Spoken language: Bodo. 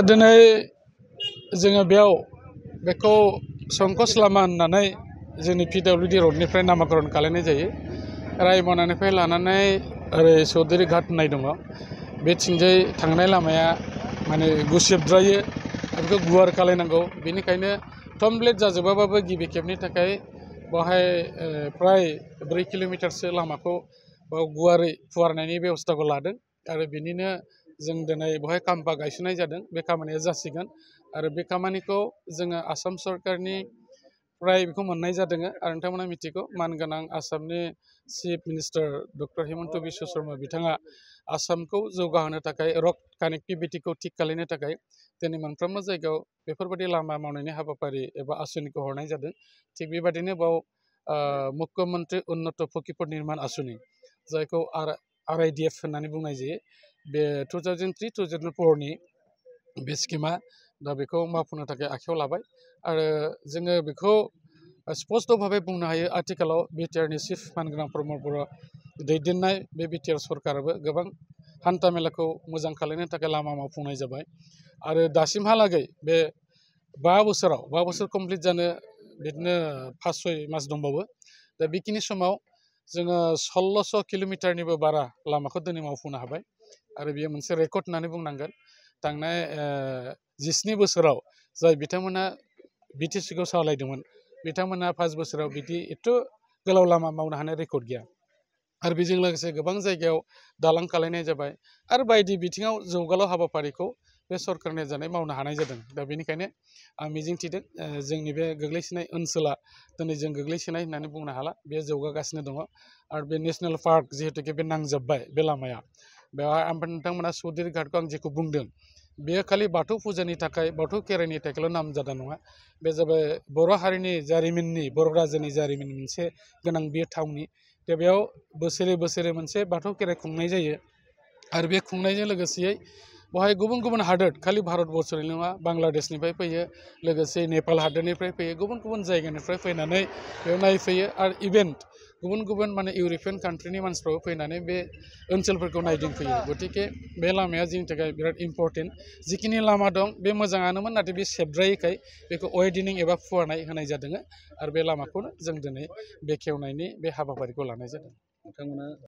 दिनै जोङो बेयाव बेखौ संकस लामा होननानै जोंनि PWD रडनिफ्राय नामाकरण खालामनाय जायो। रायमनानिफ्राय लानानै ओरै चौधुरी घाट होननाय दङ। बेथिंजाय थांनाय लामाया माने गुसेबद्रायो आरो बेखौ गुवार खालायनांगौ। बेनिखायनो कमप्लिट जाजोबाबाबो गिबि खेबनि थाखाय बेवहाय प्राय 4 किल'मिटारसो लामाखौ गुवारै फुवारनायनि बेबस्थाखौ लादों आरो बेनिनो जों दिनै बेवहाय खाम्फा गायसननाय जादों। बे खामानिया जासिगोन आरो बे खामानिखौ जोङो आसाम सरकारनि फ्राय बेखौ मोननाय जादों आरो नोंथांमोना मिथिगौ मानगोनां आसामनि chief minister doctor Himanta Biswa Sharma बिथाङा आसामखौ जौगाहोनो थाखाय रड कानेक्टिभिटिखौ थिग खालामनो थाखाय दिनै मोनफ्रोमबो जायगायाव बेफोरबायदि लामा मावनायनि हाबाफारि एबा आसनिखौ हरनाय जादों। थिग बेबायदिनो बाव मुख्यमन्त्रि उन्नत फकिफोर निर्माण आसनि जायखौ RIDF होननानै बुंनाय जायो। बे 2003-2004नि बे स्किमा दा बेखौ मावफुंनो थाखाय आखायाव लाबाय आरो जोङो बेखौ स्पष्टभाबै बुंनो हायो। आथिखालाव बिटिआरनि चिफ मानगोनां प्रमद बर'आ दैदेननाय बे बिटिआर सरकाराबो गोबां हान्था मेलाखौ मोजां खालामनो थाखाय लामा मावफुंनाय जाबाय आरो दासिमहालागै बे 5 बोसोर कमप्लिट जानो बिदिनो 5-6 मास दंबावो। दा बेखिनि समाव जोङो 1600 किल'मिटारनिबो बारा लामाखौ दिनै मावफुंनो हाबाय आरो बेयो मोनसे रेकर्ड होननानै बुंनांगोन। थांनाय 17 बोसोराव जाय बिथांमोना BTCखौ सालायदोंमोन बिथांमोना 5 बोसोराव बिदि एथ' गोलाव लामा मावनो हानाय रेकर्ड गैया आरो बेजों लोगोसे गोबां जायगायाव दालां खालायनाय जाबाय आरो बायदि बिथिङाव जौगालु हाबाफारिखौ बे सरकारनि जानाय मावनो हानाय जादों। दा बेनिखायनो आं मिजिंथिदों जोंनि बे गोग्लैसोनाय ओनसोला दिनै जों गोग्लैसोनाय होननानै बुंनो हाला, बे जौगागासिनो दङ आरो बे नेसनेल पार्क जिहेतुके बे नांजोब्बाय बे लामाया बेवहाय ओमफ्राय नोंथांमोना चौधुरी घाटखौ आं जेखौ बुंदों बेयो खालि बाथौ फुजानि थाखाय बाथौ खेराइनि थाखायल' नामजादा नङा। बे जाबाय बर' हारिनि जारिमिननि बर' राजानि जारिमिन मोनसे गोनां बे थावनि। दा बेयाव बोसोरे मोनसे बाथौ खेराइ खुंनाय जायो आरो बे खुंनायजों लोगोसेयै बेवहाय गुबुन गुबुन हादोर खालि भारतबर्सनि नङा बांलादेशनिफ्राय फैयो, लोगोसे नेपाल हादोरनिफ्राय फैयो, गुबुन गुबुन जायगानिफ्राय फैनानै बेयाव नायफैयो आरो इभेन्ट गुबुन गुबुन माने इउर'पियान कान्ट्रिनि मानसिफ्राबो फैनानै बे ओनसोलफोरखौ नायदिंफैयो। गतिके बे लामाया जोंनि थाखाय बिराद इम्परटेन्ट। जिखिनि लामा दं बे मोजाङानोमोन, नाथाय बे सेबद्रायैखाय बेखौ वाइडेनिं एबा फुवारनाय होनाय जादों आरो बे लामाखौनो जों दिनै बेखेवनायनि बे हाबाफारिखौ लानाय जादों। नोंथांमोना